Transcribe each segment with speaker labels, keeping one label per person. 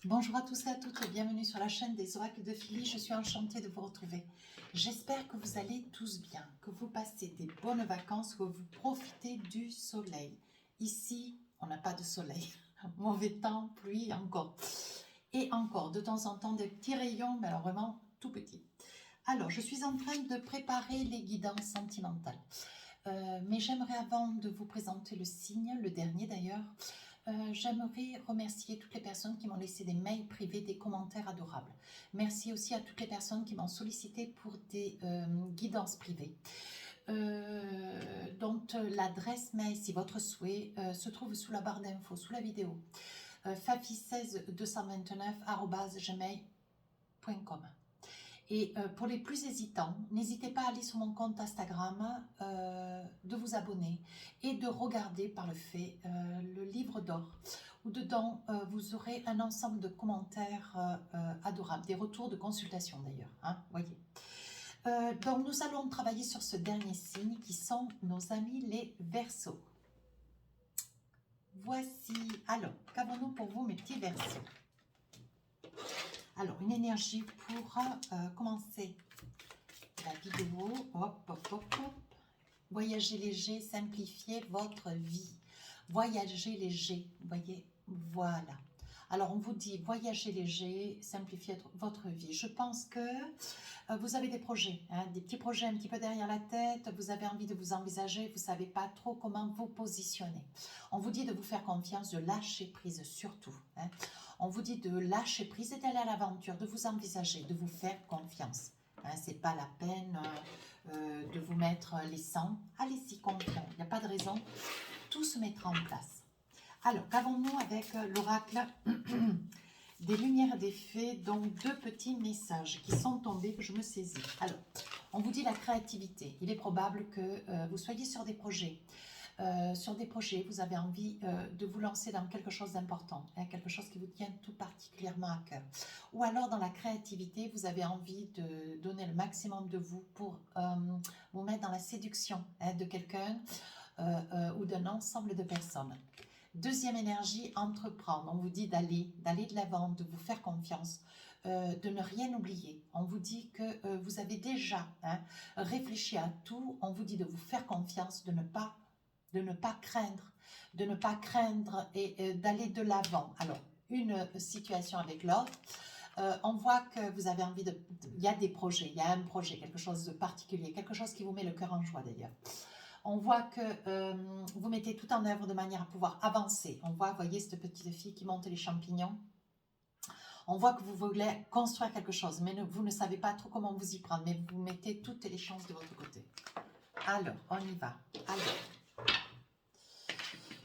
Speaker 1: Bonjour à tous et à toutes et bienvenue sur la chaîne des oracles de Philly. Je suis enchantée de vous retrouver. J'espère que vous allez tous bien, que vous passez des bonnes vacances, que vous profitez du soleil. Ici, on n'a pas de soleil. Mauvais temps, pluie, encore. Et encore, de temps en temps, des petits rayons, mais alors vraiment tout petits. Alors, je suis en train de préparer les guidances sentimentales. Mais j'aimerais, avant de vous présenter le signe, le dernier d'ailleurs, j'aimerais remercier toutes les personnes qui m'ont laissé des mails privés, des commentaires adorables. Merci aussi à toutes les personnes qui m'ont sollicité pour des guidances privées. Donc l'adresse mail, si votre souhait, se trouve sous la barre d'infos, sous la vidéo. fafi16229@gmail.com. Et pour les plus hésitants, n'hésitez pas à aller sur mon compte Instagram, de vous abonner et de regarder par le fait le livre d'or, où dedans vous aurez un ensemble de commentaires adorables, des retours de consultation d'ailleurs, hein, voyez. Donc nous allons travailler sur ce dernier signe qui sont nos amis les Verseaux. Voici, alors, qu'avons-nous pour vous mes petits Verseaux? Alors, une énergie pour commencer la vidéo. Hop, hop, hop, hop. Voyager léger, simplifier votre vie. Voyager léger, vous voyez, voilà. Alors, on vous dit voyager léger, simplifier votre vie. Je pense que vous avez des projets, hein, des petits projets un petit peu derrière la tête. Vous avez envie de vous envisager, vous ne savez pas trop comment vous positionner. On vous dit de vous faire confiance, de lâcher prise surtout, hein. On vous dit de lâcher prise et d'aller à l'aventure, de vous envisager, de vous faire confiance. Hein, ce n'est pas la peine de vous mettre les sangs. Allez-y, confiant. Il n'y a pas de raison. Tout se mettra en place. Alors, qu'avons-nous avec l'oracle des lumières des fées? Donc, deux petits messages qui sont tombés, que je me saisis. Alors, on vous dit la créativité. Il est probable que vous soyez sur des projets. Vous avez envie de vous lancer dans quelque chose d'important, hein, quelque chose qui vous tient tout particulièrement à cœur. Ou alors dans la créativité, vous avez envie de donner le maximum de vous pour vous mettre dans la séduction, hein, de quelqu'un ou d'un ensemble de personnes. Deuxième énergie, entreprendre. On vous dit d'aller de l'avant, de vous faire confiance, de ne rien oublier. On vous dit que vous avez déjà réfléchi à tout. On vous dit de vous faire confiance, de ne pas craindre et d'aller de l'avant. Alors, une situation avec l'autre. On voit que vous avez envie de... Il y a des projets, il y a un projet, quelque chose de particulier, quelque chose qui vous met le cœur en joie d'ailleurs. On voit que vous mettez tout en œuvre de manière à pouvoir avancer. On voit, voyez, cette petite fille qui monte les champignons. On voit que vous voulez construire quelque chose, mais vous ne savez pas trop comment vous y prendre, mais vous mettez toutes les chances de votre côté. Alors, on y va. Alors,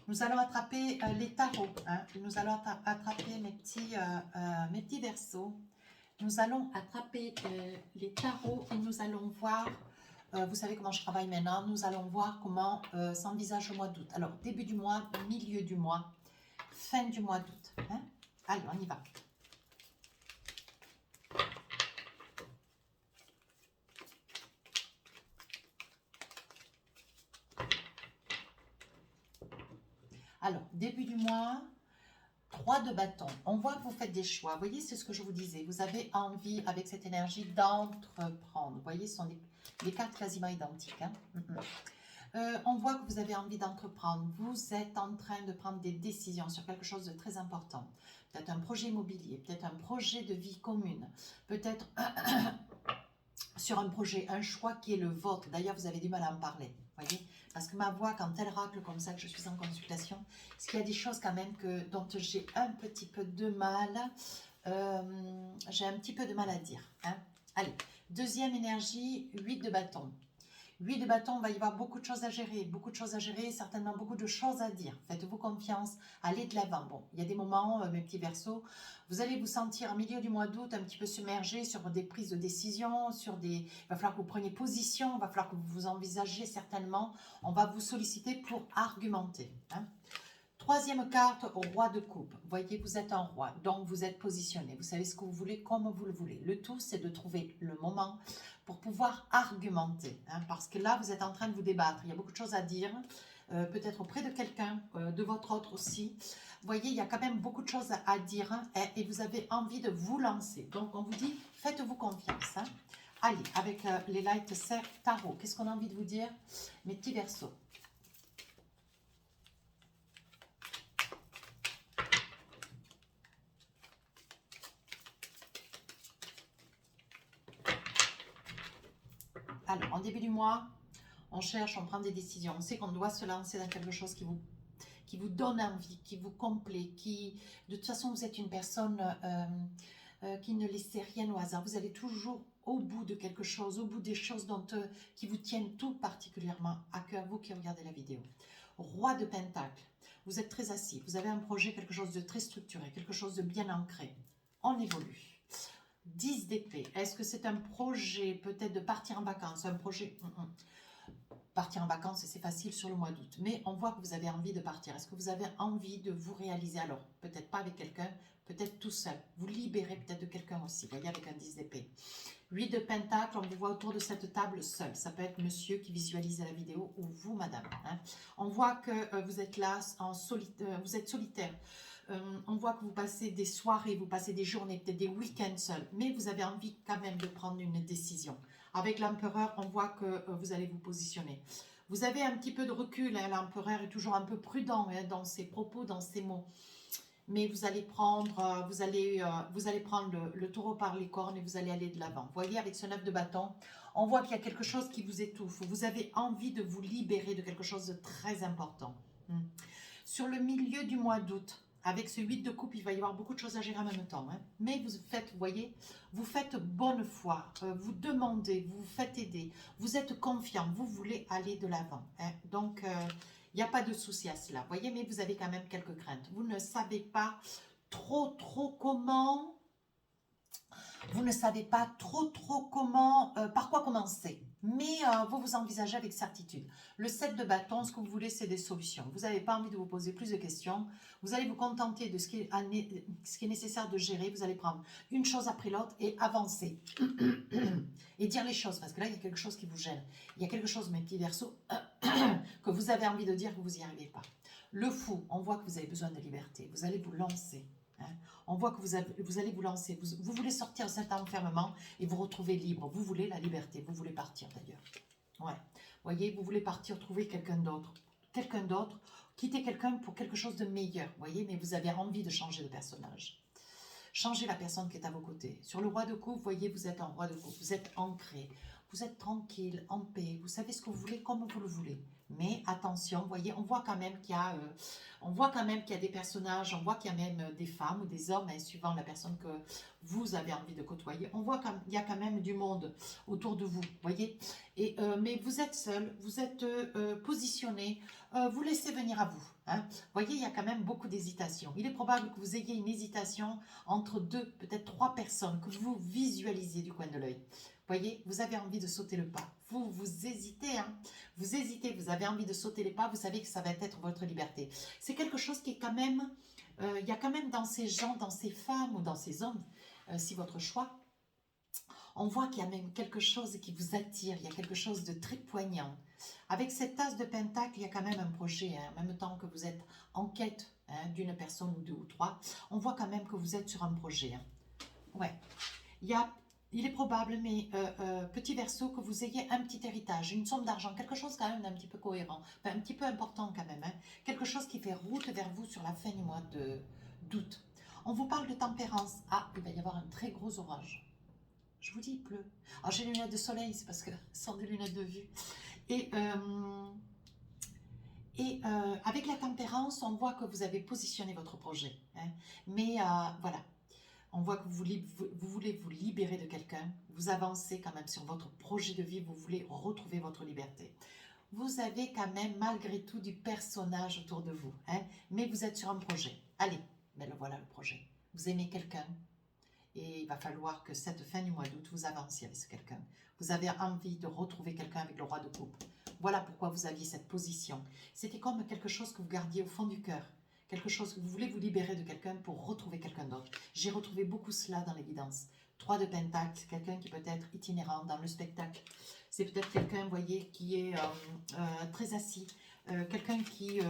Speaker 1: nous allons attraper les tarots. Hein. Nous allons attraper mes petits Verseaux. Nous allons attraper les tarots et nous allons voir, vous savez comment je travaille maintenant, nous allons voir comment s'envisage le mois d'août. Alors, début du mois, milieu du mois, fin du mois d'août. Hein. Allez, on y va. Alors, début du mois, 3 de bâton. On voit que vous faites des choix. Vous voyez, c'est ce que je vous disais. Vous avez envie, avec cette énergie, d'entreprendre. Vous voyez, ce sont des cartes quasiment identiques. Hein. On voit que vous avez envie d'entreprendre. Vous êtes en train de prendre des décisions sur quelque chose de très important. Peut-être un projet immobilier, peut-être un projet de vie commune, peut-être sur un projet, un choix qui est le vôtre. D'ailleurs, vous avez du mal à en parler. Voyez, parce que ma voix, quand elle racle comme ça, que je suis en consultation, parce qu'il y a des choses quand même dont j'ai un petit peu de mal, j'ai un petit peu de mal à dire. Hein. Allez, deuxième énergie, 8 de bâton. 8 de bâton, il va y avoir beaucoup de choses à gérer, certainement beaucoup de choses à dire. Faites-vous confiance, allez de l'avant. Bon, il y a des moments, mes petits Verseaux, vous allez vous sentir au milieu du mois d'août un petit peu submergé sur des prises de décision, il va falloir que vous preniez position, il va falloir que vous vous envisagiez certainement. On va vous solliciter pour argumenter. Hein. Troisième carte, roi de coupe. Vous voyez, vous êtes un roi, donc vous êtes positionné. Vous savez ce que vous voulez, comme vous le voulez. Le tout, c'est de trouver le moment pour pouvoir argumenter. Hein, parce que là, vous êtes en train de vous débattre. Il y a beaucoup de choses à dire. peut-être auprès de quelqu'un, de votre autre aussi. Vous voyez, il y a quand même beaucoup de choses à dire hein, et vous avez envie de vous lancer. Donc, on vous dit, faites-vous confiance. Hein. Allez, avec les Light Serre Tarot, qu'est-ce qu'on a envie de vous dire, mes petits Verseaux? Alors, en début du mois, on cherche, on prend des décisions. On sait qu'on doit se lancer dans quelque chose qui vous donne envie, qui vous complaît, qui... De toute façon, vous êtes une personne qui ne laissez rien au hasard. Vous allez toujours au bout de quelque chose, au bout des choses qui vous tiennent tout particulièrement à cœur, vous qui regardez la vidéo. Roi de Pentacle, vous êtes très assis, vous avez un projet, quelque chose de très structuré, quelque chose de bien ancré. On évolue. 10 d'épée, est-ce que c'est un projet peut-être de partir en vacances, un projet... Partir en vacances, c'est facile sur le mois d'août, mais on voit que vous avez envie de partir. Est-ce que vous avez envie de vous réaliser? Alors, peut-être pas avec quelqu'un, peut-être tout seul. Vous libérez peut-être de quelqu'un aussi, vous voyez, avec un 10 d'épée. 8 de Pentacle, on vous voit autour de cette table seul. Ça peut être monsieur qui visualise la vidéo ou vous, madame. Hein. On voit que vous êtes là, vous êtes solitaire. On voit que vous passez des soirées, vous passez des journées, peut-être des week-ends seuls, mais vous avez envie quand même de prendre une décision. Avec l'empereur, on voit que vous allez vous positionner. Vous avez un petit peu de recul, hein, l'empereur est toujours un peu prudent hein, dans ses propos, dans ses mots. Mais vous allez prendre, le taureau par les cornes et vous allez aller de l'avant. Vous voyez, avec ce 9 de bâton, on voit qu'il y a quelque chose qui vous étouffe. Vous avez envie de vous libérer de quelque chose de très important. Sur le milieu du mois d'août, avec ce 8 de coupe, il va y avoir beaucoup de choses à gérer en même temps. Hein. Mais vous faites, vous voyez, vous faites bonne foi, vous demandez, vous vous faites aider, vous êtes confiant, vous voulez aller de l'avant. Hein. Donc, il n'y a pas de souci à cela. Vous voyez, mais vous avez quand même quelques craintes. Vous ne savez pas trop comment... Vous ne savez pas trop comment, par quoi commencer. Mais vous vous envisagez avec certitude. Le 7 de bâton, ce que vous voulez, c'est des solutions. Vous n'avez pas envie de vous poser plus de questions. Vous allez vous contenter de ce qui est nécessaire de gérer. Vous allez prendre une chose après l'autre et avancer. Et dire les choses. Parce que là, il y a quelque chose qui vous gêne. Il y a quelque chose, mes petits Verseaux, que vous avez envie de dire que vous n'y arrivez pas. Le fou, on voit que vous avez besoin de liberté. Vous allez vous lancer. Hein. On voit que vous allez vous lancer, vous voulez sortir de cet enfermement et vous retrouver libre. Vous voulez la liberté, vous voulez partir d'ailleurs. Ouais. Vous voyez, vous voulez partir trouver quelqu'un d'autre. Quelqu'un d'autre, quitter quelqu'un pour quelque chose de meilleur. Vous voyez, mais vous avez envie de changer de personnage. Changez la personne qui est à vos côtés. Sur le roi de coupe, vous voyez, vous êtes en roi de coupe, vous êtes ancré. Vous êtes tranquille, en paix, vous savez ce que vous voulez comme vous le voulez. Mais attention, vous voyez, on voit quand même qu'il y a, des personnages, on voit qu'il y a même des femmes ou des hommes, hein, suivant la personne que vous avez envie de côtoyer. On voit qu'il y a quand même du monde autour de vous, voyez. Et, mais vous êtes seul, vous êtes positionné, vous laissez venir à vous. Hein. Vous voyez, il y a quand même beaucoup d'hésitation. Il est probable que vous ayez une hésitation entre 2, peut-être 3 personnes que vous visualisez du coin de l'œil. Vous voyez, vous avez envie de sauter le pas. Vous hésitez, hein. Vous hésitez, vous avez envie de sauter les pas, vous savez que ça va être votre liberté. C'est quelque chose qui est quand même, il y a quand même dans ces gens, dans ces femmes ou dans ces hommes, si votre choix, on voit qu'il y a même quelque chose qui vous attire, il y a quelque chose de très poignant. Avec cette tasse de pentacle, il y a quand même un projet, hein, en même temps que vous êtes en quête hein, d'une personne ou 2 ou 3, on voit quand même que vous êtes sur un projet. Hein. Ouais, il est probable, mais petit Verseau, que vous ayez un petit héritage, une somme d'argent, quelque chose quand même d'un petit peu cohérent, enfin, un petit peu important quand même, hein, quelque chose qui fait route vers vous sur la fin du mois d'août. On vous parle de tempérance. Ah, il va y avoir un très gros orage. Je vous dis, il pleut. Alors j'ai les lunettes de soleil, c'est parce que ce sont des lunettes de vue. Et avec la tempérance, on voit que vous avez positionné votre projet. Hein, mais voilà. On voit que vous voulez vous libérer de quelqu'un, vous avancez quand même sur votre projet de vie, vous voulez retrouver votre liberté. Vous avez quand même malgré tout du personnage autour de vous, hein, mais vous êtes sur un projet. Allez, mais le voilà le projet. Vous aimez quelqu'un et il va falloir que cette fin du mois d'août, vous avanciez avec ce quelqu'un. Vous avez envie de retrouver quelqu'un avec le roi de coupe. Voilà pourquoi vous aviez cette position. C'était comme quelque chose que vous gardiez au fond du cœur. Quelque chose que vous voulez vous libérer de quelqu'un pour retrouver quelqu'un d'autre. J'ai retrouvé beaucoup cela dans l'évidence. 3 de Pentacle, quelqu'un qui peut être itinérant dans le spectacle. C'est peut-être quelqu'un, vous voyez, qui est très assis, quelqu'un qui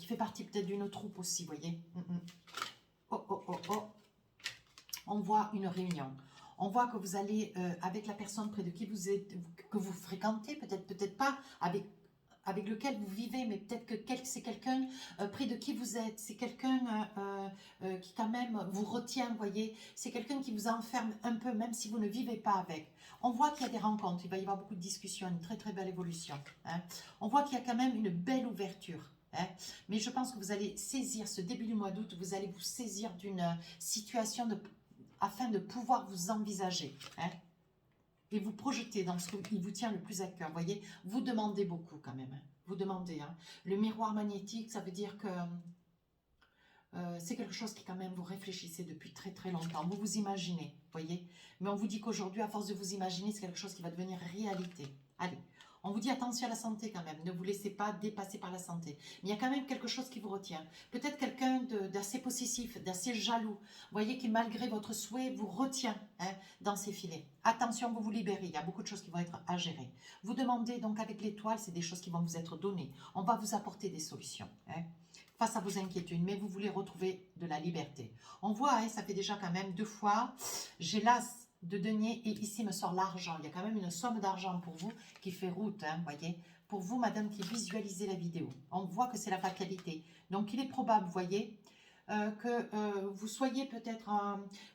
Speaker 1: fait partie peut-être d'une troupe aussi, vous voyez. Oh, oh, oh, oh. On voit une réunion. On voit que vous allez, avec la personne près de qui vous êtes, que vous fréquentez, peut-être pas avec lequel vous vivez, mais peut-être que c'est quelqu'un près de qui vous êtes, c'est quelqu'un qui quand même vous retient, vous voyez, c'est quelqu'un qui vous enferme un peu, même si vous ne vivez pas avec. On voit qu'il y a des rencontres, il va y avoir beaucoup de discussions, une très très belle évolution. Hein. On voit qu'il y a quand même une belle ouverture. Hein. Mais je pense que vous allez saisir ce début du mois d'août, vous allez vous saisir d'une situation afin de pouvoir vous envisager. Hein. Et vous projetez dans ce qui vous tient le plus à cœur. Vous voyez, vous demandez beaucoup quand même. Hein. Vous demandez. Hein. Le miroir magnétique, ça veut dire que c'est quelque chose qui quand même vous réfléchissez depuis très très longtemps. Vous vous imaginez, vous voyez. Mais on vous dit qu'aujourd'hui, à force de vous imaginer, c'est quelque chose qui va devenir réalité. Allez, on vous dit attention à la santé quand même. Ne vous laissez pas dépasser par la santé. Mais il y a quand même quelque chose qui vous retient. Peut-être quelqu'un d'assez possessif, d'assez jaloux. Vous voyez qui malgré votre souhait vous retient hein, dans ses filets. Attention, vous vous libérez. Il y a beaucoup de choses qui vont être à gérer. Vous demandez donc avec l'étoile, c'est des choses qui vont vous être données. On va vous apporter des solutions. Hein, face à vos inquiétudes, mais vous voulez retrouver de la liberté. On voit, hein, ça fait déjà quand même 2 fois, j'ai l'as de denier et ici me sort l'argent. Il y a quand même une somme d'argent pour vous qui fait route, hein, voyez. Pour vous, madame, qui visualisez la vidéo. On voit que c'est la fatalité. Donc, il est probable, vous voyez, que vous soyez peut-être,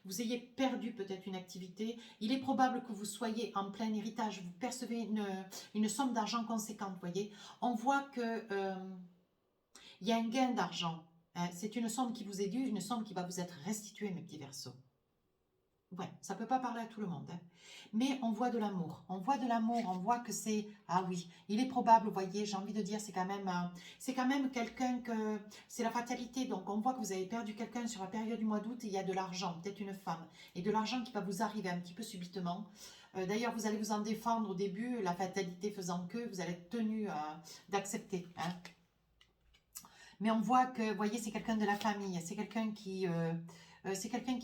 Speaker 1: vous ayez perdu peut-être une activité. Il est probable que vous soyez en plein héritage. Vous percevez une somme d'argent conséquente, vous voyez. On voit que... il y a un gain d'argent. Hein. C'est une somme qui vous est due, une somme qui va vous être restituée, mes petits Verseaux. Ouais, ça ne peut pas parler à tout le monde. Hein. Mais on voit de l'amour. On voit de l'amour, on voit que c'est... Ah oui, il est probable, vous voyez, j'ai envie de dire, c'est quand même quelqu'un que... C'est la fatalité. Donc on voit que vous avez perdu quelqu'un sur la période du mois d'août et il y a de l'argent, peut-être une femme. Et de l'argent qui va vous arriver un petit peu subitement. D'ailleurs, vous allez vous en défendre au début, la fatalité faisant que vous allez être tenu d'accepter. Hein. Mais on voit que, vous voyez, c'est quelqu'un de la famille, c'est quelqu'un qui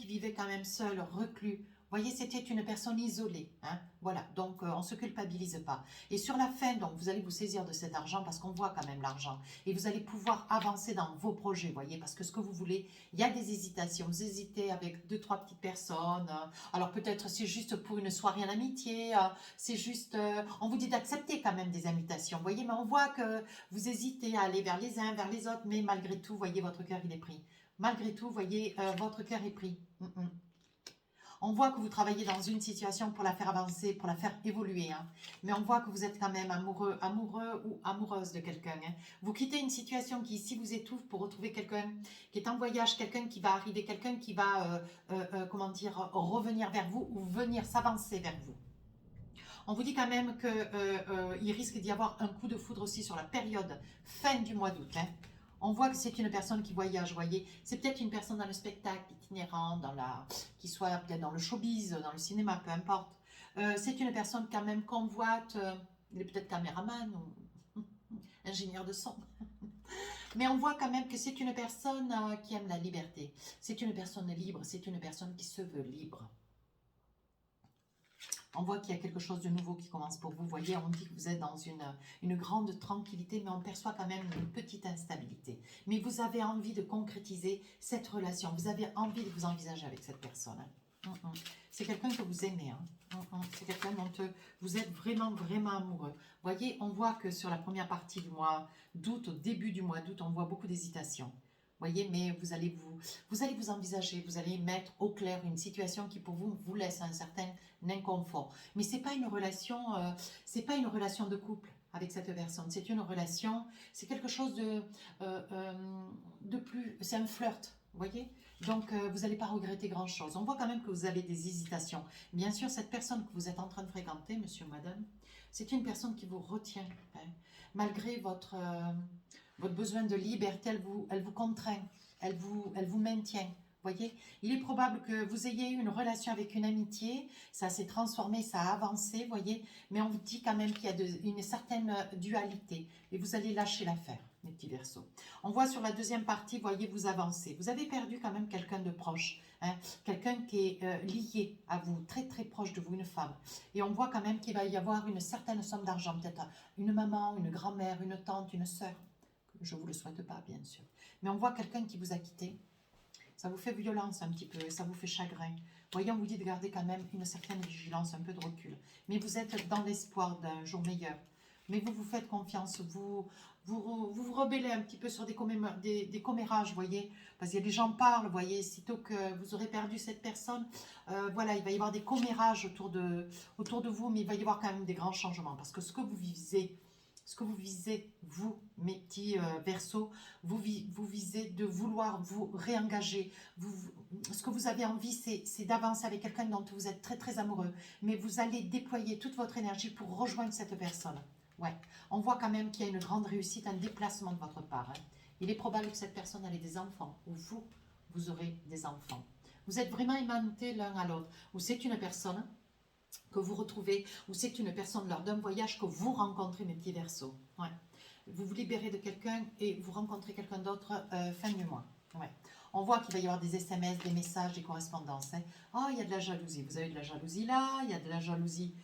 Speaker 1: vivait quand même seul, reclus. Vous voyez, c'était une personne isolée. Hein? Voilà, donc on ne se culpabilise pas. Et sur la fin, donc, vous allez vous saisir de cet argent parce qu'on voit quand même l'argent. Et vous allez pouvoir avancer dans vos projets, vous voyez, parce que ce que vous voulez, il y a des hésitations. Vous hésitez avec 2-3 petites personnes. Alors peut-être c'est juste pour une soirée en amitié. C'est juste, on vous dit d'accepter quand même des invitations, vous voyez, mais on voit que vous hésitez à aller vers les uns, vers les autres, mais malgré tout, vous voyez, votre cœur, il est pris. Malgré tout, vous voyez, votre cœur est pris. On voit que vous travaillez dans une situation pour la faire avancer, pour la faire évoluer. Hein. Mais on voit que vous êtes quand même amoureux, amoureux ou amoureuse de quelqu'un. Hein. Vous quittez une situation qui ici vous étouffe pour retrouver quelqu'un qui est en voyage, quelqu'un qui va arriver, quelqu'un qui va, comment dire, revenir vers vous ou venir s'avancer vers vous. On vous dit quand même qu'il risque d'y avoir un coup de foudre aussi sur la période fin du mois d'août. Hein. On voit que c'est une personne qui voyage, vous voyez. C'est peut-être une personne dans le spectacle, itinérant, qui soit peut-être dans le showbiz, dans le cinéma, peu importe. C'est une personne quand même convoite, il est peut-être caméraman ou ingénieur de son. Mais on voit quand même que c'est une personne qui aime la liberté. C'est une personne libre, c'est une personne qui se veut libre. On voit qu'il y a quelque chose de nouveau qui commence pour vous. Vous voyez, on dit que vous êtes dans une grande tranquillité, mais on perçoit quand même une petite instabilité. Mais vous avez envie de concrétiser cette relation. Vous avez envie de vous envisager avec cette personne. C'est quelqu'un que vous aimez. C'est quelqu'un dont vous êtes vraiment, vraiment amoureux. Vous voyez, on voit que sur la première partie du mois d'août, au début du mois d'août, on voit beaucoup d'hésitation. Voyez, mais vous allez vous envisager, vous allez mettre au clair une situation qui pour vous laisse un certain inconfort. Mais c'est pas une relation, c'est pas une relation de couple avec cette personne. C'est une relation, c'est quelque chose de plus, c'est un flirt, vous voyez. Donc vous n'allez pas regretter grand chose. On voit quand même que vous avez des hésitations. Bien sûr, cette personne que vous êtes en train de fréquenter, monsieur ou madame, c'est une personne qui vous retient, hein, malgré votre besoin de liberté, elle vous contraint, elle vous maintient. Voyez, il est probable que vous ayez eu une relation avec une amitié, ça s'est transformé, ça a avancé, voyez, mais on vous dit quand même qu'il y a une certaine dualité et vous allez lâcher l'affaire, mes petits Verseaux. On voit sur la deuxième partie, voyez, vous avancez. Vous avez perdu quand même quelqu'un de proche, hein, quelqu'un qui est lié à vous, très très proche de vous, une femme. Et on voit quand même qu'il va y avoir une certaine somme d'argent, peut-être une maman, une grand-mère, une tante, une sœur. Je ne vous le souhaite pas, bien sûr. Mais on voit quelqu'un qui vous a quitté. Ça vous fait violence un petit peu, ça vous fait chagrin. Voyez, on vous dit de garder quand même une certaine vigilance, un peu de recul. Mais vous êtes dans l'espoir d'un jour meilleur. Mais vous vous faites confiance, vous rebellez un petit peu sur des commérages, voyez. Parce que les gens parlent, voyez, sitôt que vous aurez perdu cette personne, voilà, il va y avoir des commérages autour de vous, mais il va y avoir quand même des grands changements. Parce que ce que vous visez, vous, mes petits Verseaux, vous visez de vouloir vous réengager. Ce que vous avez envie, c'est d'avancer avec quelqu'un dont vous êtes très très amoureux. Mais vous allez déployer toute votre énergie pour rejoindre cette personne. Ouais, on voit quand même qu'il y a une grande réussite, un déplacement de votre part. Hein. Il est probable que cette personne ait des enfants, ou vous aurez des enfants. Vous êtes vraiment aimantés l'un à l'autre. Ou c'est une personne que vous retrouvez, ou c'est une personne lors d'un voyage que vous rencontrez, mes petits Verseaux. Ouais. Vous vous libérez de quelqu'un et vous rencontrez quelqu'un d'autre fin du mois. Ouais. On voit qu'il va y avoir des SMS, des messages, des correspondances. Hein. Oh, il y a de la jalousie. Vous avez de la jalousie là, il y a de la jalousie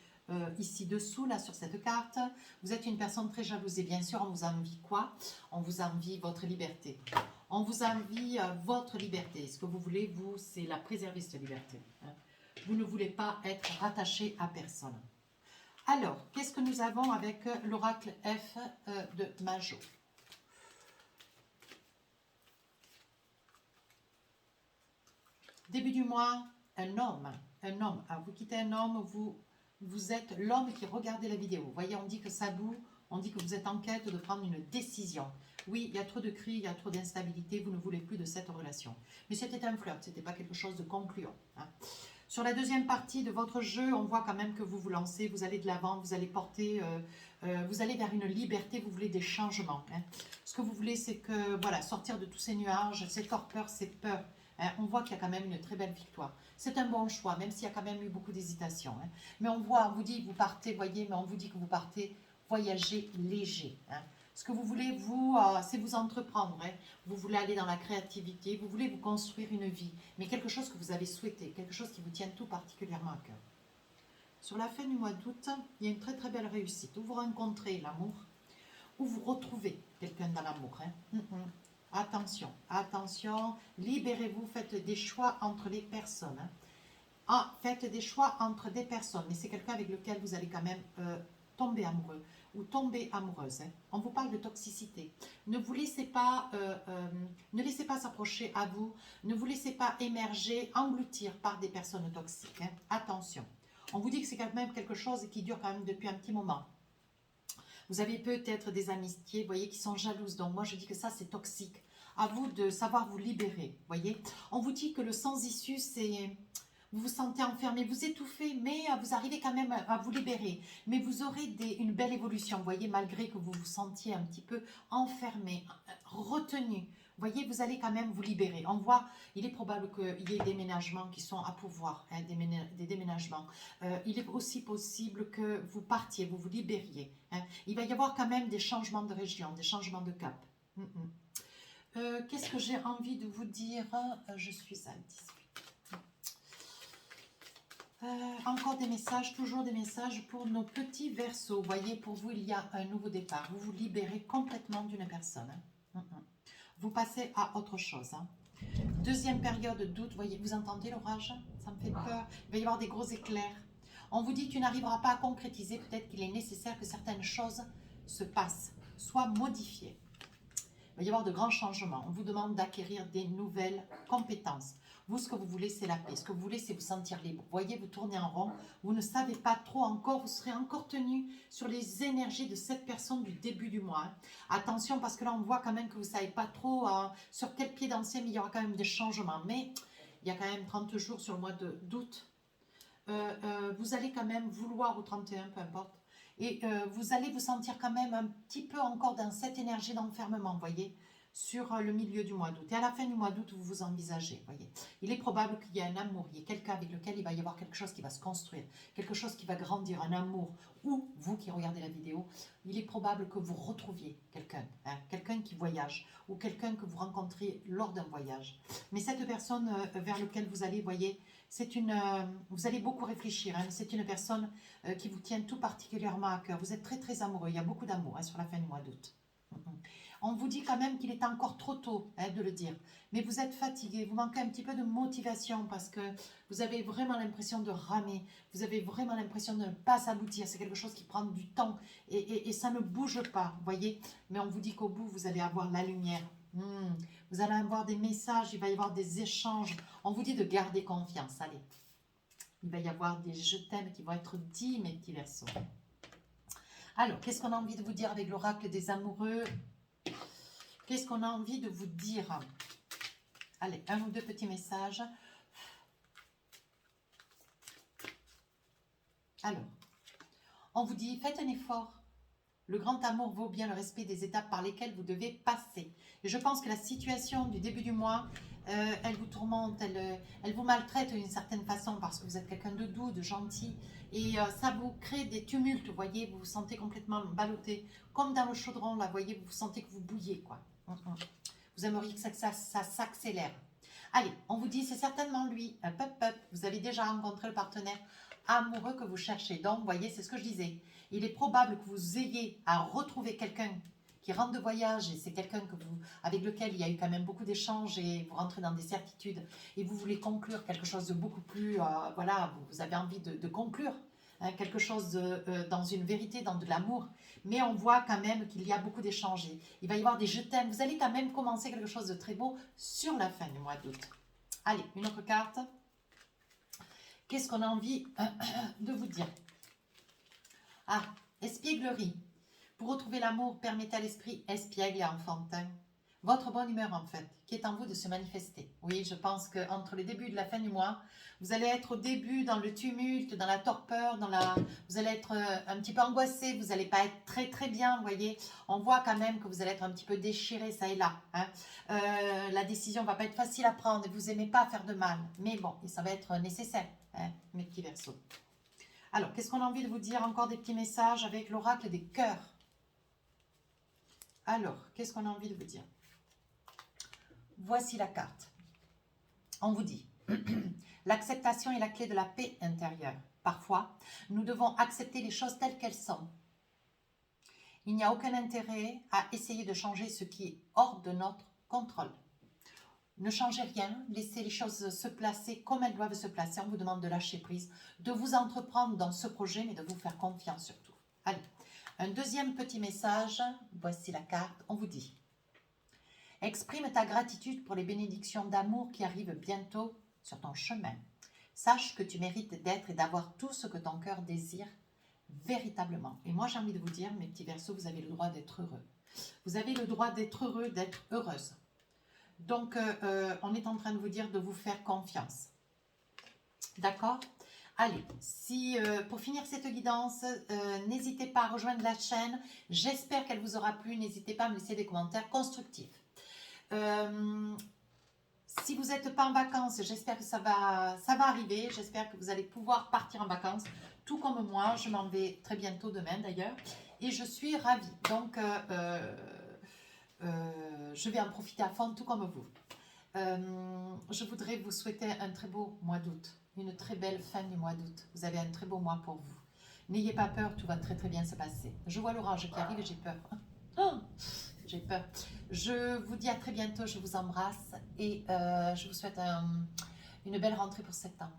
Speaker 1: ici dessous, là, sur cette carte. Vous êtes une personne très jalousée. Bien sûr, on vous envie quoi? On vous envie votre liberté. On vous envie votre liberté. Ce que vous voulez, vous, c'est la préserver, cette liberté. Hein. Vous ne voulez pas être rattaché à personne. Alors, qu'est-ce que nous avons avec l'oracle F de Majo? Début du mois, un homme. Alors, vous quittez un homme, vous êtes l'homme qui regardait la vidéo. Vous voyez, on dit que ça boue, on dit que vous êtes en quête de prendre une décision. Oui, il y a trop de cris, il y a trop d'instabilité, vous ne voulez plus de cette relation. Mais c'était un flirt, ce n'était pas quelque chose de concluant. Hein. Sur la deuxième partie de votre jeu, on voit quand même que vous vous lancez, vous allez de l'avant, vous allez porter, vous allez vers une liberté, vous voulez des changements. Hein. Ce que vous voulez, c'est que, voilà, sortir de tous ces nuages, ces torpeurs, ces peurs. Hein. On voit qu'il y a quand même une très belle victoire. C'est un bon choix, même s'il y a quand même eu beaucoup d'hésitation. Hein. Mais on vous dit, vous partez, voyez, mais on vous dit que vous partez voyager léger. Hein. Ce que vous voulez, vous, c'est vous entreprendre. Hein. Vous voulez aller dans la créativité, vous voulez vous construire une vie, mais quelque chose que vous avez souhaité, quelque chose qui vous tient tout particulièrement à cœur. Sur la fin du mois d'août, il y a une très très belle réussite, où vous rencontrez l'amour, où vous retrouvez quelqu'un dans l'amour. Hein. Attention, attention, libérez-vous, faites des choix entre les personnes. Hein. Ah, faites des choix entre des personnes, mais c'est quelqu'un avec lequel vous allez quand même tomber amoureux ou tomber amoureuse. Hein. On vous parle de toxicité. Ne vous laissez pas, ne laissez pas s'approcher à vous, ne vous laissez pas émerger, engloutir par des personnes toxiques. Hein. Attention. On vous dit que c'est quand même quelque chose qui dure quand même depuis un petit moment. Vous avez peut-être des amitiés, vous voyez, qui sont jalouses. Donc moi, je dis que ça, c'est toxique. À vous de savoir vous libérer, voyez. On vous dit que le sans-issue, c'est... Vous vous sentez enfermé, vous étouffez, mais vous arrivez quand même à vous libérer. Mais vous aurez une belle évolution, vous voyez, malgré que vous vous sentiez un petit peu enfermé, retenu. Vous voyez, vous allez quand même vous libérer. On voit, il est probable qu'il y ait des déménagements qui sont à pourvoir, hein, des déménagements. Il est aussi possible que vous partiez, vous vous libériez. Hein. Il va y avoir quand même des changements de région, des changements de cap. Qu'est-ce que j'ai envie de vous dire? Je suis à 18. Encore des messages, toujours des messages pour nos petits Verseaux. Vous voyez, pour vous, il y a un nouveau départ. Vous vous libérez complètement d'une personne. Hein. Vous passez à autre chose. Hein. Deuxième période d'août, voyez, vous entendez l'orage? Ça me fait peur. Il va y avoir des gros éclairs. On vous dit que tu n'arriveras pas à concrétiser. Peut-être qu'il est nécessaire que certaines choses se passent, soient modifiées. Il va y avoir de grands changements. On vous demande d'acquérir des nouvelles compétences. Vous, ce que vous voulez, c'est la paix. Ce que vous voulez, c'est vous sentir libre. Vous voyez, vous tournez en rond. Vous ne savez pas trop encore. Vous serez encore tenu sur les énergies de cette personne du début du mois. Hein. Attention, parce que là, on voit quand même que vous ne savez pas trop sur quel pied danser, mais il y aura quand même des changements. Mais il y a quand même 30 jours sur le mois d'août. Vous allez quand même vouloir, au 31, peu importe, et vous allez vous sentir quand même un petit peu encore dans cette énergie d'enfermement, vous voyez, sur le milieu du mois d'août. Et à la fin du mois d'août, vous vous envisagez, voyez. Il est probable qu'il y ait un amour, il y ait quelqu'un avec lequel il va y avoir quelque chose qui va se construire, quelque chose qui va grandir, un amour. Ou, vous qui regardez la vidéo, il est probable que vous retrouviez quelqu'un, hein, quelqu'un qui voyage, ou quelqu'un que vous rencontriez lors d'un voyage. Mais cette personne vers laquelle vous allez, voyez, c'est une, vous allez beaucoup réfléchir, hein, c'est une personne qui vous tient tout particulièrement à cœur. Vous êtes très très amoureux, il y a beaucoup d'amour hein, sur la fin du mois d'août. On vous dit quand même qu'il est encore trop tôt hein, de le dire. Mais vous êtes fatigué, vous manquez un petit peu de motivation parce que vous avez vraiment l'impression de ramer. Vous avez vraiment l'impression de ne pas s'aboutir. C'est quelque chose qui prend du temps et ça ne bouge pas, vous voyez. Mais on vous dit qu'au bout, vous allez avoir la lumière. Vous allez avoir des messages, il va y avoir des échanges. On vous dit de garder confiance, allez. Il va y avoir des je t'aime qui vont être dits, mes petits Verseaux. Alors, qu'est-ce qu'on a envie de vous dire avec l'oracle des amoureux? Qu'est-ce qu'on a envie de vous dire? Allez, un ou deux petits messages. Alors, on vous dit, faites un effort. Le grand amour vaut bien le respect des étapes par lesquelles vous devez passer. Et je pense que la situation du début du mois, elle vous tourmente, elle vous maltraite d'une certaine façon parce que vous êtes quelqu'un de doux, de gentil. Et ça vous crée des tumultes, vous voyez, vous vous sentez complètement ballotté. Comme dans le chaudron, là, vous voyez, vous sentez que vous bouillez, quoi. Vous aimeriez que ça s'accélère. Allez, on vous dit, c'est certainement lui. Hop, hop, hop. Vous avez déjà rencontré le partenaire amoureux que vous cherchez. Donc, vous voyez, c'est ce que je disais. Il est probable que vous ayez à retrouver quelqu'un qui rentre de voyage et c'est quelqu'un avec lequel il y a eu quand même beaucoup d'échanges et vous rentrez dans des certitudes et vous voulez conclure quelque chose de beaucoup plus, voilà, vous avez envie de conclure hein, quelque chose dans une vérité, dans de l'amour. Mais on voit quand même qu'il y a beaucoup d'échanges. Il va y avoir des je t'aime. Vous allez quand même commencer quelque chose de très beau sur la fin du mois d'août. Allez, une autre carte. Qu'est-ce qu'on a envie de vous dire? Ah, espièglerie. Pour retrouver l'amour, permettez à l'esprit espiègle et enfantin votre bonne humeur en fait, qui est en vous de se manifester. Oui, je pense qu'entre le début et la fin du mois, vous allez être au début dans le tumulte, dans la torpeur, vous allez être un petit peu angoissé, vous n'allez pas être très très bien, vous voyez. On voit quand même que vous allez être un petit peu déchiré, ça et là. Hein. La décision ne va pas être facile à prendre, vous n'aimez pas faire de mal, mais bon, ça va être nécessaire, hein, mes petits Verseaux. Alors, qu'est-ce qu'on a envie de vous dire? Encore des petits messages avec l'oracle des cœurs. Alors, qu'est-ce qu'on a envie de vous dire? Voici la carte. On vous dit, l'acceptation est la clé de la paix intérieure. Parfois, nous devons accepter les choses telles qu'elles sont. Il n'y a aucun intérêt à essayer de changer ce qui est hors de notre contrôle. Ne changez rien, laissez les choses se placer comme elles doivent se placer. On vous demande de lâcher prise, de vous entreprendre dans ce projet, mais de vous faire confiance surtout. Allez, un deuxième petit message, voici la carte, on vous dit. Exprime ta gratitude pour les bénédictions d'amour qui arrivent bientôt sur ton chemin. Sache que tu mérites d'être et d'avoir tout ce que ton cœur désire véritablement. Et moi, j'ai envie de vous dire, mes petits Verseaux, vous avez le droit d'être heureux. Vous avez le droit d'être heureux, d'être heureuse. Donc, on est en train de vous dire de vous faire confiance. D'accord ? Allez, pour finir cette guidance, n'hésitez pas à rejoindre la chaîne. J'espère qu'elle vous aura plu. N'hésitez pas à me laisser des commentaires constructifs. Si vous n'êtes pas en vacances, j'espère que ça va arriver. J'espère que vous allez pouvoir partir en vacances. Tout comme moi, je m'en vais très bientôt demain d'ailleurs. Et je suis ravie. Donc, je vais en profiter à fond, tout comme vous. Je voudrais vous souhaiter un très beau mois d'août. Une très belle fin du mois d'août. Vous avez un très beau mois pour vous. N'ayez pas peur, tout va très très bien se passer. Je vois l'orage qui arrive et j'ai peur. Oh, j'ai peur. Je vous dis à très bientôt, je vous embrasse et je vous souhaite une belle rentrée pour septembre.